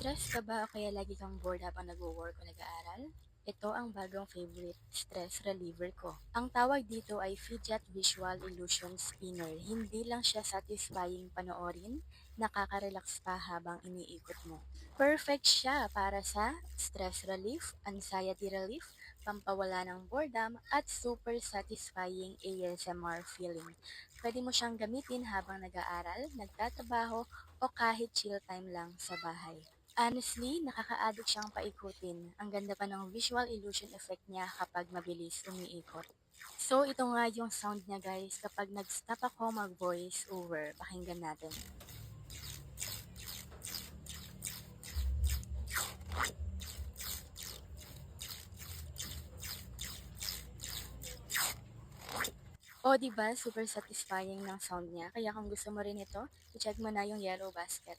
Stress ka ba o kaya lagi kang bored habang nagwo-work o nag-aaral? Ito ang bagong favorite stress reliever ko. Ang tawag dito ay Fidget Visual Illusion Spinner. Hindi lang siya satisfying panoorin, nakaka-relax pa habang iniikot mo. Perfect siya para sa stress relief, anxiety relief, pampawala ng boredom, at super satisfying ASMR feeling. Pwede mo siyang gamitin habang nag-aaral, nagtatrabaho, o kahit chill time lang sa bahay. Honestly, nakaka-addict siyang paikutin. Ang ganda pa ng visual illusion effect niya kapag mabilis umiikot. So, ito nga yung sound niya guys kapag nag-stop ako mag-voice over. Pakinggan natin. O, di ba super satisfying ng sound niya? Kaya kung gusto mo rin ito, i-check mo na yung Yellow Basket.